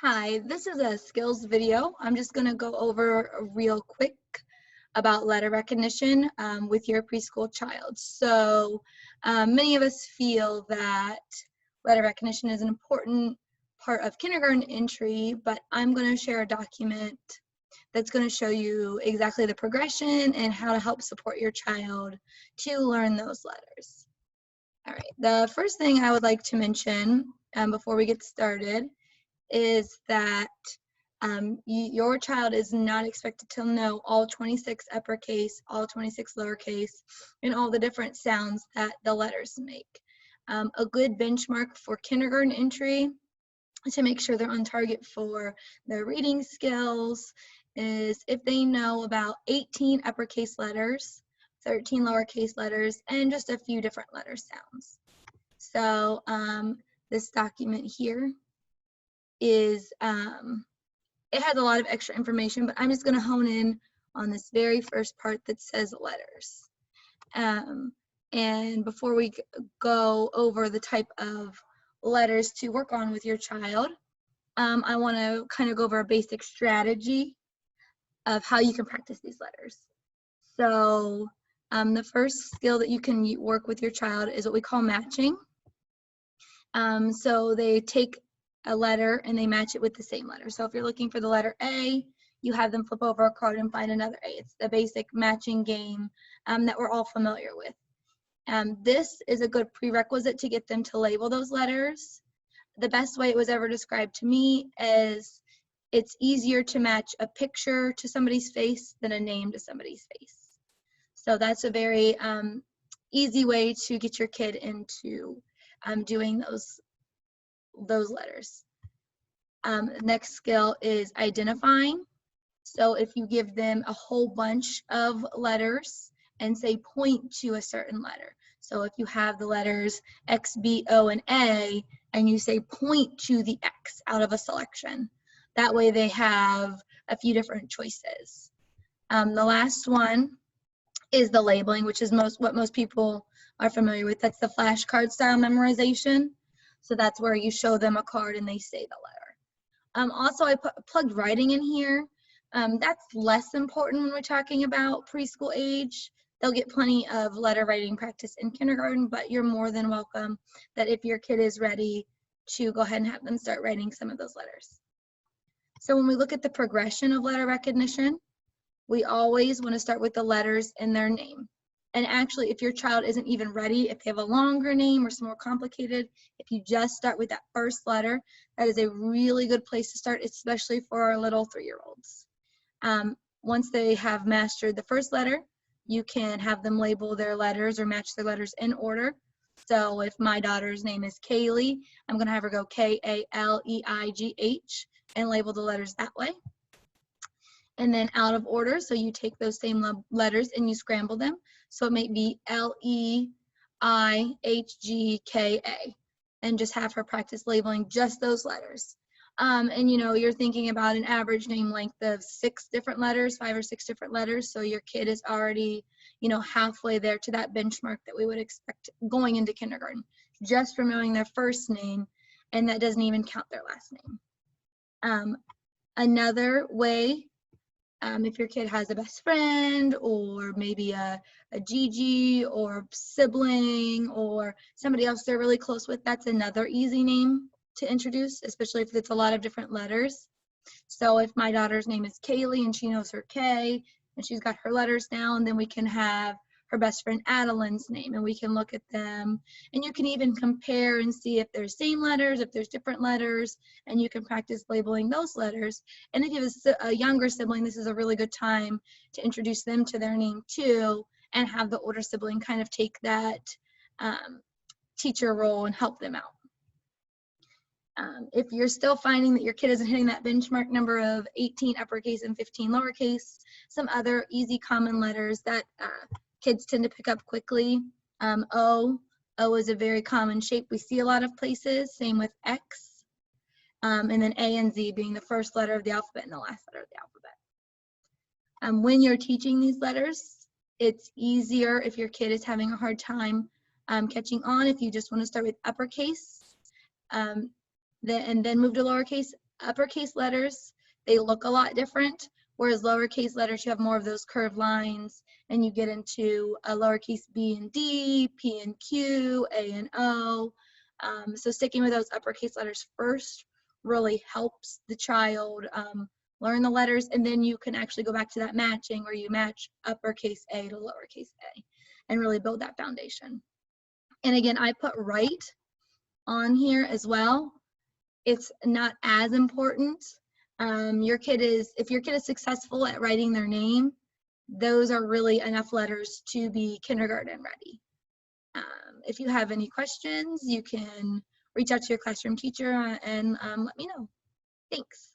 Hi, this is a skills video. I'm just going to go over real quick about letter recognition with your preschool child. So many of us feel that letter recognition is an important part of kindergarten entry, but I'm going to share a document that's going to show you exactly the progression and how to help support your child to learn those letters. All right, the first thing I would like to mention before we get started is that your child is not expected to know all 26 uppercase, all 26 lowercase, and all the different sounds that the letters make. A good benchmark for kindergarten entry to make sure they're on target for their reading skills is if they know about 18 uppercase letters, 13 lowercase letters, and just a few different letter sounds. So this document here is it has a lot of extra information, but I'm just going to hone in on this very first part that says letters. And before we go over the type of letters to work on with your child, I want to kind of go over a basic strategy of how you can practice these letters. So the first skill that you can work with your child is what we call matching. So they take a letter and they match it with the same letter. So if you're looking for the letter A, you have them flip over a card and find another A. It's the basic matching game that we're all familiar with. This is a good prerequisite to get them to label those letters. The best way it was ever described to me is it's easier to match a picture to somebody's face than a name to somebody's face. So that's a very easy way to get your kid into doing those letters. Next skill is identifying. So if you give them a whole bunch of letters and say point to a certain letter. So if you have the letters X, B, O, and A, and you say point to the X out of a selection, that way they have a few different choices. The last one is the labeling, which is what most people are familiar with. That's the flashcard style memorization. So that's where you show them a card and they say the letter. Also, I plugged writing in here. That's less important when we're talking about preschool age. They'll get plenty of letter writing practice in kindergarten, but you're more than welcome that if your kid is ready to go ahead and have them start writing some of those letters. So when we look at the progression of letter recognition, we always want to start with the letters in their name. And actually, if your child isn't even ready, if they have a longer name or some more complicated, if you just start with that first letter, that is a really good place to start, especially for our little 3-year-olds. Once they have mastered the first letter, you can have them label their letters or match their letters in order. So if my daughter's name is Kaylee, I'm going to have her go K-A-L-E-I-G-H and label the letters that way. And then out of order, so you take those same letters and you scramble them. So it may be L-E-I-H-G-K-A, and just have her practice labeling just those letters. And you know, you're thinking about an average name length of 6 different letters, 5 or 6 different letters. So your kid is already, you know, halfway there to that benchmark that we would expect going into kindergarten, just from knowing their first name, and that doesn't even count their last name. Another way, if your kid has a best friend or maybe a Gigi or sibling or somebody else they're really close with, that's another easy name to introduce, especially if it's a lot of different letters. So if my daughter's name is Kaylee and she knows her K and she's got her letters down, then we can have her best friend Adeline's name and we can look at them, and you can even compare and see if there's same letters, if there's different letters, and you can practice labeling those letters. And if you have a younger sibling, this is a really good time to introduce them to their name too and have the older sibling kind of take that teacher role and help them out. If you're still finding that your kid isn't hitting that benchmark number of 18 uppercase and 15 lowercase, some other easy common letters that kids tend to pick up quickly. O is a very common shape we see a lot of places, same with X. And then A and Z being the first letter of the alphabet and the last letter of the alphabet. When you're teaching these letters, it's easier if your kid is having a hard time catching on. If you just want to start with uppercase, and then move to lowercase, uppercase letters, they look a lot different, whereas lowercase letters, you have more of those curved lines, and you get into a lowercase b and d, p and q, a and o. So sticking with those uppercase letters first really helps the child learn the letters, and then you can actually go back to that matching where you match uppercase A to lowercase a and really build that foundation. And again, I put write on here as well. It's not as important. If your kid is successful at writing their name, those are really enough letters to be kindergarten ready. If you have any questions, you can reach out to your classroom teacher and let me know. Thanks.